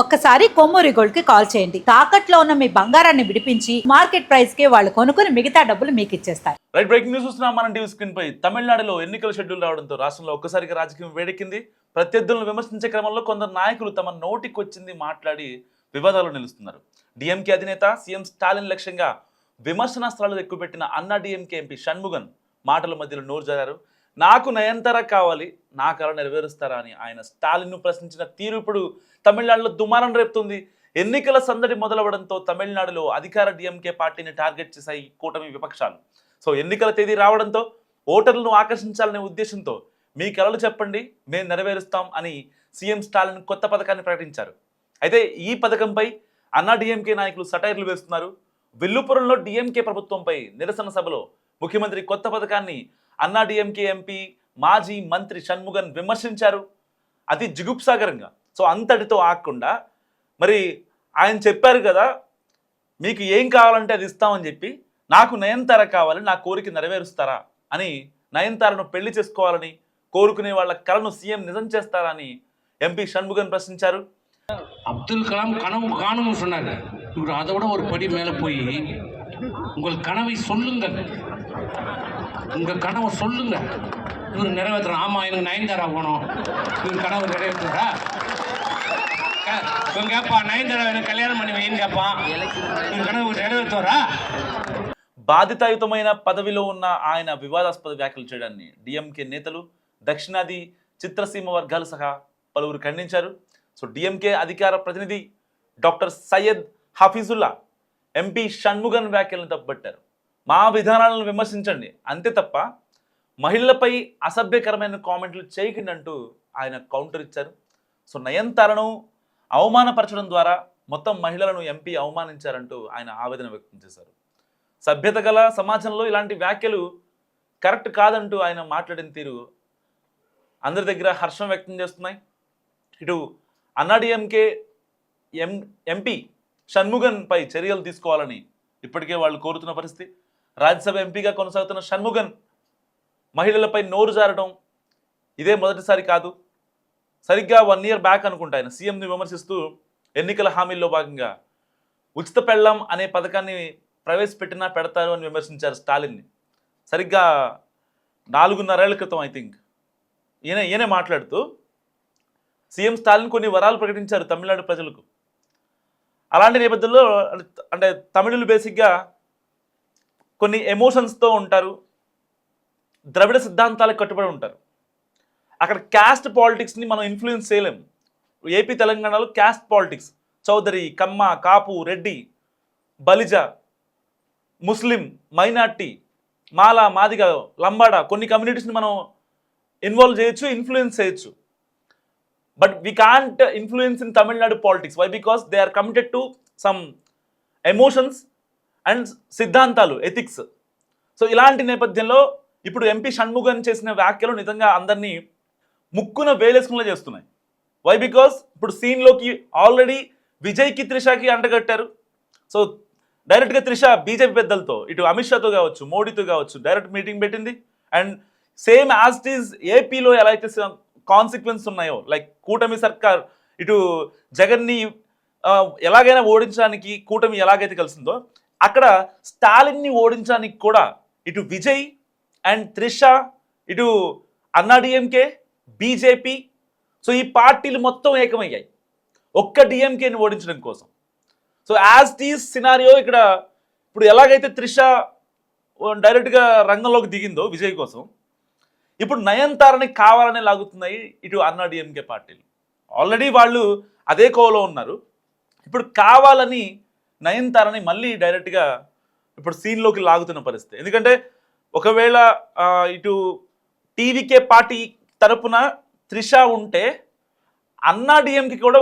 ఒక్కసారి కొమ్మూరి గోల్డ్ కి కాల్ చేయండి. తాకట్లో ఉన్న మీ బంగారాన్ని విడిపించి మార్కెట్ ప్రైస్ కి వాళ్ళు కొనుక్కుని మిగతా డబ్బులు మీకు ఇచ్చేస్తారు. రైట్, బ్రేకింగ్ న్యూస్ చూస్తున్నాం మనం టీవీ స్క్రీన్ పై. తమిళనాడులో ఎన్నికల షెడ్యూల్ రావడంతో రాష్ట్రంలో ఒక్కసారిగా రాజకీయం వేడెక్కింది. ప్రత్యర్థులను విమర్శించే క్రమంలో కొందరు నాయకులు తమ నోటికొచ్చింది మాట్లాడి వివాదాలు నిలుస్తున్నారు. డిఎంకే అధినేత సీఎం స్టాలిన్ లక్ష్యంగా విమర్శనాస్త్రాలు ఎక్కుపెట్టిన అన్నా డిఎంకే ఎంపీ షణ్ముగన్ మాటల మధ్యలో నోరు జారారు. నాకు నయనతార కావాలి, నా కల నెరవేరుస్తారా అని ఆయన స్టాలిన్ను ప్రశ్నించిన తీరు ఇప్పుడు తమిళనాడులో దుమారం రేపుతుంది. ఎన్నికల సందడి మొదలవడంతో తమిళనాడులో అధికార డిఎంకే పార్టీని టార్గెట్ చేశాయి కూటమి విపక్షాలు. సో ఎన్నికల తేదీ రావడంతో ఓటర్లను ఆకర్షించాలనే ఉద్దేశంతో మీ కలలు చెప్పండి, మేము నెరవేరుస్తాం అని సీఎం స్టాలిన్ కొత్త పథకాన్ని ప్రకటించారు. అయితే ఈ పథకంపై అన్నా డిఎంకే నాయకులు సటైర్లు వేస్తున్నారు. విల్లుపురంలో డిఎంకే ప్రభుత్వంపై నిరసన సభలో ముఖ్యమంత్రి కొత్త పథకాన్ని అన్నా డిఎంకే ఎంపీ మాజీ మంత్రి షణ్ముగన్ విమర్శించారు. అతి జిగుప్సాగరంగా. సో అంతటితో ఆగకుండా మరి ఆయన చెప్పారు కదా, మీకు ఏం కావాలంటే అది ఇస్తామని చెప్పి, నాకు నయనతార కావాలి, నా కోరిక నెరవేరుస్తారా అని, నయనతారను పెళ్లి చేసుకోవాలని కోరుకునే వాళ్ళ కలను సీఎం నిజం చేస్తారా అని ఎంపీ షణ్ముగన్ ప్రశ్నించారు. அப்துல் கலாம் கனவு காணும்னு சொன்னாங்க. இவர் அதை விட ஒரு படி மேலே போய் உங்கள் கனவை சொல்லுங்கள், உங்கள் கனவை சொல்லுங்க, இவர் நிறைவேற்றுறோம். ஆமாம், எனக்கு நயன்தாரா போகணும், இவர் கனவு நிறைவேற்றுறா. இவன் கேட்பான், நயன்தாரா எனக்கு கல்யாணம் பண்ணி வைன்னு கேட்பான், இவர் కనవ నెరవేర్తారా? బాధితాయుతమైన పదవిలో ఉన్న ఆయన వివాదాస్పద వ్యాఖ్యలు చేయడాన్ని డిఎంకే నేతలు, దక్షిణాది చిత్రసీమ వర్గాలు సహా పలువురు ఖండించారు. సో డిఎంకే అధికార ప్రతినిధి డాక్టర్ సయ్యద్ హఫీజుల్లా ఎంపీ షణ్ముగన్ వ్యాఖ్యలను తప్పుపట్టారు. మా విధానాలను విమర్శించండి అంతే తప్ప మహిళలపై అసభ్యకరమైన కామెంట్లు చేయకండి అంటూ ఆయన కౌంటర్ ఇచ్చారు. సో నయనతారను అవమానపరచడం ద్వారా మొత్తం మహిళలను ఎంపీ అవమానించారంటూ ఆయన ఆవేదన వ్యక్తం చేశారు. సభ్యత గల సమాజంలో ఇలాంటి వ్యాఖ్యలు కరెక్ట్ కాదంటూ ఆయన మాట్లాడిన తీరు అందరి దగ్గర హర్షం వ్యక్తం చేస్తున్నాయి. ఇటు అన్నా డిఎంకే ఎంపీ షణ్ముగన్ పై చర్యలు తీసుకోవాలని ఇప్పటికే వాళ్ళు కోరుతున్న పరిస్థితి. రాజ్యసభ ఎంపీగా కొనసాగుతున్న షణ్ముగన్ మహిళలపై నోరు జారడం ఇదే మొదటిసారి కాదు. సరిగ్గా 1 year బ్యాక్ అనుకుంటా ఆయన సీఎంని విమర్శిస్తూ ఎన్నికల హామీల్లో భాగంగా ఉచిత పెళ్ళం అనే పథకాన్ని ప్రవేశపెట్టినా పెడతారు అని విమర్శించారు స్టాలిన్ని. సరిగ్గా 4.5 ఏళ్ల క్రితం ఐ థింక్ ఈయనే మాట్లాడుతూ సీఎం స్టాలిన్ కొన్ని వరాలు ప్రకటించారు తమిళనాడు ప్రజలకు. అలాంటి నేపథ్యంలో అంటే తమిళులు బేసిక్గా కొన్ని ఎమోషన్స్తో ఉంటారు, ద్రవిడ సిద్ధాంతాలకు కట్టుబడి ఉంటారు. అక్కడ క్యాస్ట్ పాలిటిక్స్ని మనం ఇన్ఫ్లుయెన్స్ చేయలేము. ఏపీ తెలంగాణలో caste politics, Chowdary, Kamma, Kapu, Reddy, Balija, Muslim, minority, Mala, Madiga, Lambada కొన్ని కమ్యూనిటీస్ని మనం ఇన్వాల్వ్ చేయొచ్చు, ఇన్ఫ్లుయెన్స్ చేయొచ్చు. But we can't influence in Tamil Nadu politics. Why? Because they are committed to some emotions and సిద్ధాంతాలు, ఎథిక్స్. సో ఇలాంటి నేపథ్యంలో ఇప్పుడు ఎంపీ షణ్ముగన్ చేసిన వ్యాఖ్యలు నిజంగా అందరినీ ముక్కున వేలేసుకునేలా చేస్తున్నాయి. వై? బికాస్ ఇప్పుడు సీన్లోకి ఆల్రెడీ విజయ్కి, త్రిషకి అంటగట్టారు. సో డైరెక్ట్గా త్రిష బీజేపీ పెద్దలతో, ఇటు అమిత్ షాతో కావచ్చు, మోడీతో కావచ్చు డైరెక్ట్ మీటింగ్ పెట్టింది. And same as it is ఏపీలో ఎలా అయితే కాన్సిక్వెన్స్ ఉన్నాయో, లైక్ కూటమి సర్కార్ ఇటు జగన్ని ఎలాగైనా ఓడించడానికి కూటమి ఎలాగైతే కలిసిందో, అక్కడ స్టాలిన్ని ఓడించడానికి కూడా ఇటు విజయ్ అండ్ త్రిష, ఇటు అన్నా డిఎంకే, బీజేపీ, సో ఈ పార్టీలు మొత్తం ఏకమయ్యాయి ఒక్క డిఎంకేని ఓడించడం కోసం. సో యాజ్ టీజ్ సినారియో ఇక్కడ ఇప్పుడు ఎలాగైతే త్రిష డైరెక్ట్గా రంగంలోకి దిగిందో విజయ్ కోసం, ఇప్పుడు నయనతారని కావాలని లాగుతున్నాయి ఇటు అన్నా డిఎంకే పార్టీలు. ఆల్రెడీ వాళ్ళు అదే కోవలో ఉన్నారు. ఇప్పుడు కావాలని నయనతారని మళ్ళీ డైరెక్ట్గా ఇప్పుడు సీన్లోకి లాగుతున్న పరిస్థితి. ఎందుకంటే ఒకవేళ ఇటు టీవీకే పార్టీ తరపున త్రిష ఉంటే అన్నా డిఎంకి కూడా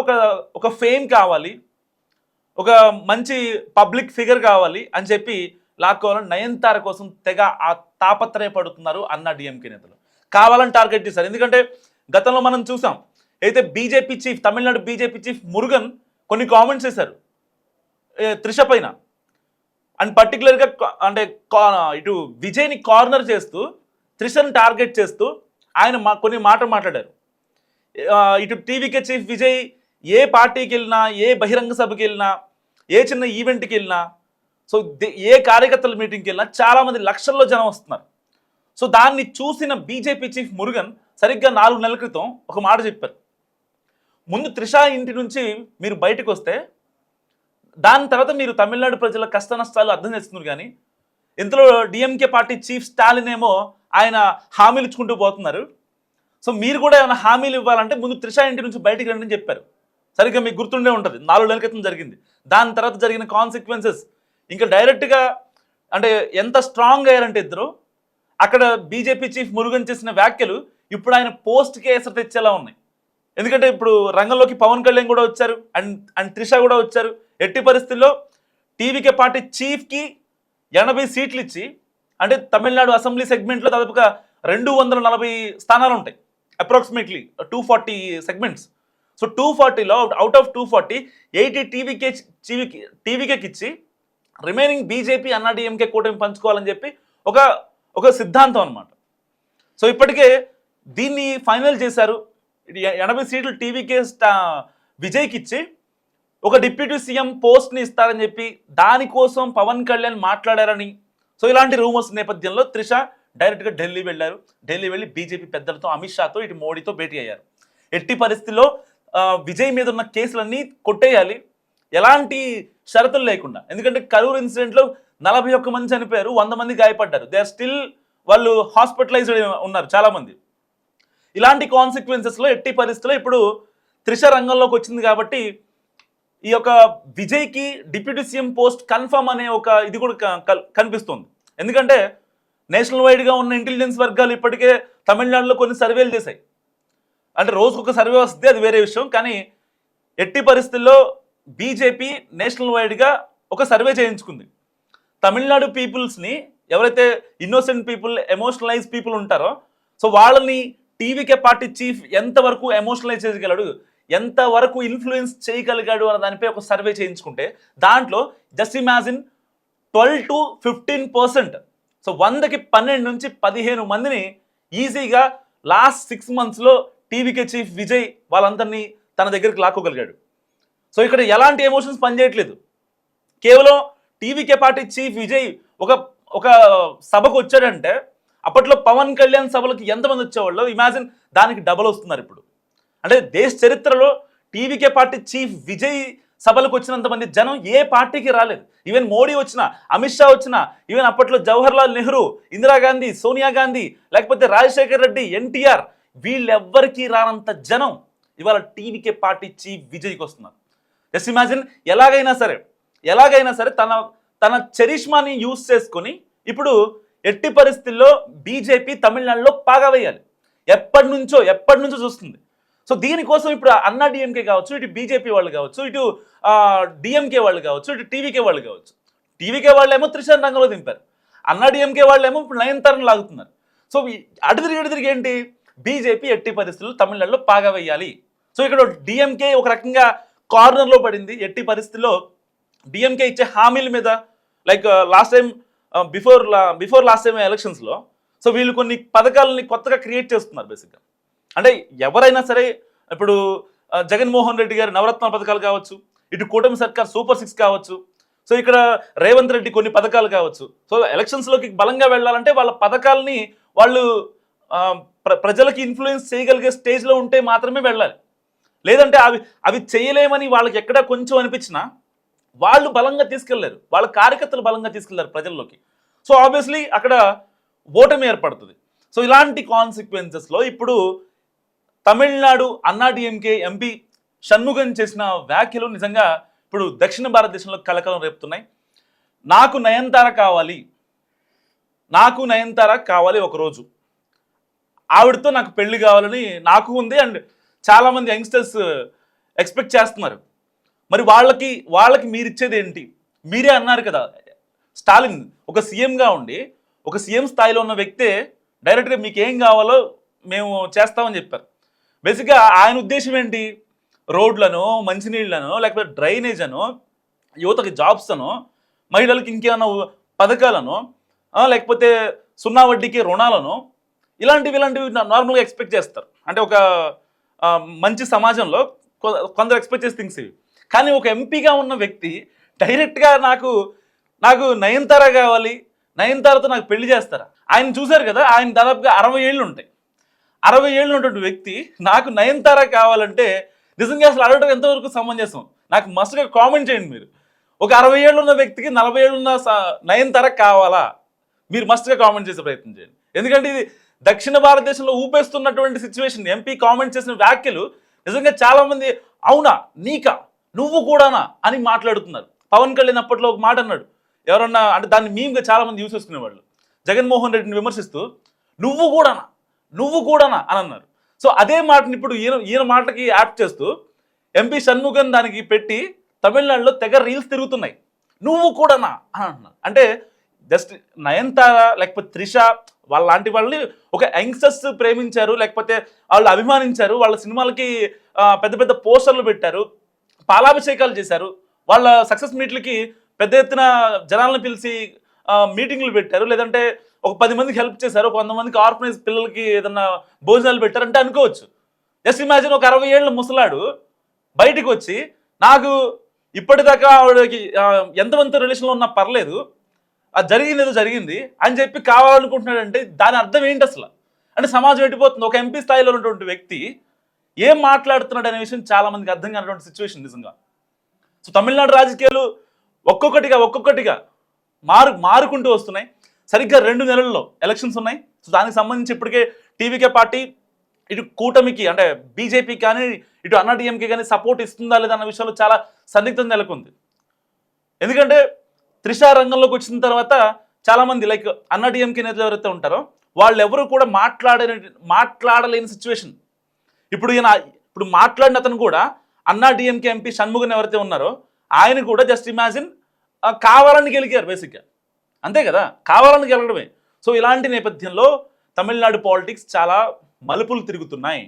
ఒక ఫేమ్ కావాలి, ఒక మంచి పబ్లిక్ ఫిగర్ కావాలి అని చెప్పి లాక్కోవాలని నయనతార కోసం తెగ ఆ తాపత్రయపడుతున్నారు అన్నా డిఎంకే నేతలు. కావాలని టార్గెట్ చేశారు. ఎందుకంటే గతంలో మనం చూసాం, అయితే BJP chief, Tamil Nadu BJP chief Murugan కొన్ని కామెంట్స్ చేశారు త్రిష పైన. అండ్ పర్టికులర్గా అంటే ఇటు విజయ్ని కార్నర్ చేస్తూ, త్రిషను టార్గెట్ చేస్తూ ఆయన కొన్ని మాటలు మాట్లాడారు. ఇటు టీవీకే చీఫ్ విజయ్ ఏ పార్టీకి వెళ్ళినా, ఏ బహిరంగ సభకి వెళ్ళినా, ఏ చిన్న ఈవెంట్కి వెళ్ళినా, సో ఏ కార్యకర్తల మీటింగ్కి వెళ్ళినా చాలామంది లక్షల్లో జనం వస్తున్నారు. సో దాన్ని చూసిన బీజేపీ చీఫ్ మురుగన్ సరిగ్గా 4 నెలల క్రితం ఒక మాట చెప్పారు. ముందు త్రిష ఇంటి నుంచి మీరు బయటకు వస్తే దాని తర్వాత మీరు తమిళనాడు ప్రజల కష్ట నష్టాలు అర్థం చేస్తున్నారు. కానీ ఇంతలో డిఎంకే పార్టీ చీఫ్ స్టాలిన్ ఏమో ఆయన హామీలు ఇచ్చుకుంటూ పోతున్నారు. సో మీరు కూడా ఏమైనా హామీలు ఇవ్వాలంటే ముందు త్రిష ఇంటి నుంచి బయటికి రండి అని చెప్పారు. సరిగ్గా మీకు గుర్తుండే ఉంటుంది, 4 నెలల క్రితం జరిగింది. దాని తర్వాత జరిగిన కాన్సిక్వెన్సెస్ ఇంకా డైరెక్ట్గా అంటే ఎంత స్ట్రాంగ్ అయ్యారంటే ఇద్దరు, అక్కడ బీజేపీ చీఫ్ మురుగన్ చేసిన వ్యాఖ్యలు ఇప్పుడు ఆయన పోస్ట్కి ఎసరు తెచ్చేలా ఉన్నాయి. ఎందుకంటే ఇప్పుడు రంగంలోకి పవన్ కళ్యాణ్ కూడా వచ్చారు, అండ్ త్రిష కూడా వచ్చారు. ఎట్టి పరిస్థితుల్లో టీవీకే పార్టీ చీఫ్కి 80 సీట్లు ఇచ్చి, అంటే తమిళనాడు అసెంబ్లీ సెగ్మెంట్లో దాదాపుగా 240 స్థానాలు ఉంటాయి, అప్రాక్సిమేట్లీ 240 సెగ్మెంట్స్. సో 240లో అవుట్ ఆఫ్ 240 80 టీవీకేకి ఇచ్చి రిమైనింగ్ బీజేపీ అన్నాడీఎంకే కూటమి పంచుకోవాలని చెప్పి ఒక సిద్ధాంతం అనమాట. సో ఇప్పటికే దీన్ని ఫైనల్ చేశారు. 80 సీట్లు టీవీకే విజయ్కి ఇచ్చి ఒక డిప్యూటీ సీఎం పోస్ట్ని ఇస్తారని చెప్పి దానికోసం పవన్ కళ్యాణ్ మాట్లాడారని. సో ఇలాంటి రూమర్స్ నేపథ్యంలో త్రిష డైరెక్ట్గా ఢిల్లీ వెళ్ళారు. ఢిల్లీ వెళ్ళి బీజేపీ పెద్దలతో, అమిత్ షాతో, ఇటు మోడీతో భేటీ అయ్యారు. ఎట్టి పరిస్థితుల్లో విజయ్ మీద ఉన్న కేసులన్నీ కొట్టేయాలి, ఎలాంటి షరతులు లేకుండా. ఎందుకంటే కరూర్ ఇన్సిడెంట్లో 41 మంది చనిపోయారు, 100 మంది గాయపడ్డారు. దే ఆర్ స్టిల్ వాళ్ళు హాస్పిటలైజ్డ్ ఉన్నారు చాలామంది. ఇలాంటి కాన్సిక్వెన్సెస్లో ఎట్టి పరిస్థితుల్లో ఇప్పుడు త్రిష రంగంలోకి వచ్చింది కాబట్టి ఈ యొక్క విజయ్కి డిప్యూటీ సీఎం పోస్ట్ కన్ఫర్మ్ అనే ఒక ఇది కూడా కనిపిస్తుంది. ఎందుకంటే నేషనల్ వైడ్గా ఉన్న ఇంటెలిజెన్స్ వర్గాలు ఇప్పటికే తమిళనాడులో కొన్ని సర్వేలు చేశాయి. అంటే రోజుకొక సర్వే వస్తే అది వేరే విషయం, కానీ ఎట్టి పరిస్థితుల్లో బీజేపీ నేషనల్ వైడ్గా ఒక సర్వే చేయించుకుంది. తమిళనాడు పీపుల్స్ని, ఎవరైతే ఇన్నోసెంట్ పీపుల్, ఎమోషనలైజ్ పీపుల్ ఉంటారో, సో వాళ్ళని టీవీకే పార్టీ చీఫ్ ఎంతవరకు ఎమోషనలైజ్ చేయగలడు, ఎంతవరకు ఇన్ఫ్లుయెన్స్ చేయగలిగాడు అన్న దానిపై ఒక సర్వే చేయించుకుంటే దాంట్లో జస్ట్ ఇమాజిన్ 12 to 15%, సో 100కి 12 నుంచి 15 మందిని ఈజీగా లాస్ట్ 6 monthsలో టీవీకే చీఫ్ విజయ్ వాళ్ళందరినీ తన దగ్గరికి లాక్కోగలిగాడు. సో ఇక్కడ ఎలాంటి ఎమోషన్స్ పనిచేయట్లేదు. కేవలం టీవీకే పార్టీ చీఫ్ విజయ్ ఒక సభకు వచ్చాడంటే అప్పట్లో పవన్ కళ్యాణ్ సభలకు ఎంతమంది వచ్చేవాళ్ళు ఇమాజిన్, దానికి డబల్ వస్తున్నారు ఇప్పుడు. అంటే దేశ చరిత్రలో టీవీకే పార్టీ చీఫ్ విజయ్ సభలకు వచ్చినంతమంది జనం ఏ పార్టీకి రాలేదు. ఈవెన్ మోడీ వచ్చినా, అమిత్ షా వచ్చినా, ఈవెన్ అప్పట్లో జవహర్లాల్ నెహ్రూ, ఇందిరాగాంధీ, సోనియా గాంధీ, లేకపోతే రాజశేఖర్ రెడ్డి, ఎన్టీఆర్, వీళ్ళెవ్వరికీ రానంత జనం ఇవాళ టీవీకే పార్టీ చీఫ్ విజయ్కి వస్తున్నారు. జస్ట్ ఇమాజిన్, ఎలాగైనా సరే తన చరిష్మాని యూజ్ చేసుకొని ఇప్పుడు ఎట్టి పరిస్థితుల్లో బీజేపీ తమిళనాడులో పాగా వేయాలి. ఎప్పటి నుంచో చూస్తుంది. సో దీనికోసం ఇప్పుడు అన్నా డిఎంకే కావచ్చు, ఇటు బీజేపీ వాళ్ళు కావచ్చు, ఇటు డిఎంకే వాళ్ళు కావచ్చు, ఇటు టీవీకే వాళ్ళు కావచ్చు. టీవీకే వాళ్ళేమో త్రిషాన్ రంగంలో దింపారు, అన్నా డిఎంకే వాళ్ళేమో ఇప్పుడు నయనతారను లాగుతున్నారు. సో అటు తిరిగి ఏంటి, బీజేపీ ఎట్టి పరిస్థితుల్లో తమిళనాడులో పాగా వేయాలి. సో ఇక్కడ డిఎంకే ఒక రకంగా కార్నర్లో పడింది. ఎట్టి పరిస్థితుల్లో డిఎంకే ఇచ్చే హామీల మీద, like last time before last time ఎలక్షన్స్లో, సో వీళ్ళు కొన్ని పథకాలని కొత్తగా క్రియేట్ చేస్తున్నారు. బేసిక్గా అంటే ఎవరైనా సరే, ఇప్పుడు జగన్మోహన్ రెడ్డి గారి నవరత్న పథకాలు కావచ్చు, ఇటు కూటమి సర్కార్ సూపర్ 6 కావచ్చు, సో ఇక్కడ రేవంత్ రెడ్డి కొన్ని పథకాలు కావచ్చు. సో ఎలక్షన్స్లోకి బలంగా వెళ్ళాలంటే వాళ్ళ పథకాలని వాళ్ళు ప్రజలకి ఇన్ఫ్లుయెన్స్ చేయగలిగే స్టేజ్లో ఉంటే మాత్రమే వెళ్ళాలి. లేదంటే అవి చేయలేమని వాళ్ళకి ఎక్కడ కొంచెం అనిపించినా వాళ్ళు బలంగా తీసుకెళ్లారు, వాళ్ళ కార్యకర్తలు బలంగా తీసుకెళ్లారు ప్రజల్లోకి. సో ఆబ్వియస్లీ అక్కడ ఓటమి ఏర్పడుతుంది. సో ఇలాంటి కాన్సిక్వెన్సెస్లో ఇప్పుడు తమిళనాడు అన్నా డిఎంకే ఎంపీ షణ్ముగన్ చేసిన వ్యాఖ్యలు నిజంగా ఇప్పుడు దక్షిణ భారతదేశంలో కలకలం రేపుతున్నాయి. నాకు నయనతార కావాలి ఒకరోజు, ఆవిడతో నాకు పెళ్లి కావాలని నాకు ఉంది, అండ్ చాలామంది యంగ్స్టర్స్ ఎక్స్పెక్ట్ చేస్తున్నారు. మరి వాళ్ళకి మీరు ఇచ్చేది ఏంటి? మీరే అన్నారు కదా, స్టాలిన్ ఒక సీఎంగా ఉండి, ఒక సీఎం స్థాయిలో ఉన్న వ్యక్తే డైరెక్ట్గా మీకు ఏం కావాలో మేము చేస్తామని చెప్పారు. బేసిక్గా ఆయన ఉద్దేశం ఏంటి? రోడ్లను, మంచినీళ్లను, లేకపోతే డ్రైనేజ్ అను, యువతకి జాబ్స్ అను, మహిళలకు ఇంకేమైనా పథకాలను, లేకపోతే 0 వడ్డీకి రుణాలను, ఇలాంటివి నార్మల్గా ఎక్స్పెక్ట్ చేస్తారు. అంటే ఒక మంచి సమాజంలో కొందరు ఎక్స్పెక్ట్ చేసే థింగ్స్ ఇవి. కానీ ఒక ఎంపీగా ఉన్న వ్యక్తి డైరెక్ట్గా నాకు నయనతార కావాలి, నయనతారతో నాకు పెళ్లి చేస్తారా? ఆయన చూశారు కదా, ఆయన దాదాపుగా 60 ఏళ్ళు ఉంటాయి. 60 ఏళ్ళు ఉన్నటువంటి వ్యక్తి నాకు నయనతార కావాలంటే నిజంగా అసలు అడగడం ఎంతవరకు సమంజసం? నాకు మస్తుగా కామెంట్ చేయండి మీరు. ఒక 60 ఏళ్ళు ఉన్న వ్యక్తికి 40 ఏళ్ళు ఉన్న నయనతార కావాలా? మీరు మస్తుగా కామెంట్ చేసే ప్రయత్నం చేయండి. ఎందుకంటే ఇది దక్షిణ భారతదేశంలో ఊపేస్తున్నటువంటి సిచ్యువేషన్. ఎంపీ కామెంట్ చేసిన వ్యాఖ్యలు నిజంగా చాలామంది అవునా, నీకా, నువ్వు కూడానా అని మాట్లాడుతున్నారు. పవన్ కళ్యాణ్ అప్పట్లో ఒక మాట అన్నాడు, ఎవరన్నా అంటే దాన్ని మీమ్గా చాలామంది యూస్ చేసుకునేవాళ్ళు. జగన్మోహన్ రెడ్డిని విమర్శిస్తూ నువ్వు కూడానా అని అన్నారు. సో అదే మాటని ఇప్పుడు ఈయన మాటకి యాడ్ చేస్తూ ఎంపీ షణ్ముగన్ దానికి పెట్టి తమిళనాడులో తెగ రీల్స్ తిరుగుతున్నాయి. నువ్వు కూడానా అని అంటున్నారు. అంటే జస్ట్ నయనతార లేకపోతే త్రిష లాంటి వాళ్ళని ఒక యంగ్స్టర్స్ ప్రేమించారు, లేకపోతే వాళ్ళు అభిమానించారు, వాళ్ళ సినిమాలకి పెద్ద పెద్ద పోస్టర్లు పెట్టారు, పాలాభిషేకాలు చేశారు, వాళ్ళ సక్సెస్ మీట్లకి పెద్ద ఎత్తున జనాలను పిలిచి మీటింగ్లు పెట్టారు, లేదంటే ఒక 10 మందికి హెల్ప్ చేశారు, ఒక 100 మందికి ఆర్ఫనైజ్ పిల్లలకి ఏదన్నా భోజనాలు పెట్టారు అంటే అనుకోవచ్చు. జస్ట్ ఇమాజిన్ ఒక 60 ఏళ్ళ ముసలాడు బయటికి వచ్చి నాకు ఇప్పటిదాకా ఆవిడకి ఎంతమంది రిలేషన్లో ఉన్నా పర్లేదు, అది జరిగింది ఏదో జరిగింది అని చెప్పి కావాలనుకుంటున్నాడంటే దాని అర్థం ఏంటి అసలు? అంటే సమాజం ఎట్టిపోతుంది. ఒక ఎంపీ స్థాయిలో ఉన్నటువంటి వ్యక్తి ఏం మాట్లాడుతున్నాడు అనే విషయం చాలా మందికి అర్థం కానటువంటి సిచ్యువేషన్ నిజంగా. సో తమిళనాడు రాజకీయాలు ఒక్కొక్కటిగా మారుకుంటూ వస్తున్నాయి. సరిగ్గా 2 నెలల్లో ఎలక్షన్స్ ఉన్నాయి. సో దానికి సంబంధించి ఇప్పటికే టీవీకే పార్టీ ఇటు కూటమికి అంటే బీజేపీ కానీ ఇటు అన్నా డిఎంకే కానీ సపోర్ట్ ఇస్తుందా లేదా అన్న విషయంలో చాలా సందిగ్ధం నెలకొంది. ఎందుకంటే త్రిష రంగంలోకి వచ్చిన తర్వాత చాలామంది లైక్ అన్నా డిఎంకే నేతలు ఎవరైతే ఉంటారో వాళ్ళు ఎవరు కూడా మాట్లాడలేని సిచ్యువేషన్. ఇప్పుడు మాట్లాడిన అతను కూడా అన్నా డిఎంకే ఎంపీ షణ్ముగన్ ఎవరైతే ఉన్నారో ఆయన కూడా జస్ట్ ఇమాజిన్ కావాలని గెలిగారు బేసిక్గా, అంతే కదా, కావాలని గెలవడమే. సో ఇలాంటి నేపథ్యంలో తమిళనాడు పాలిటిక్స్ చాలా మలుపులు తిరుగుతున్నాయి.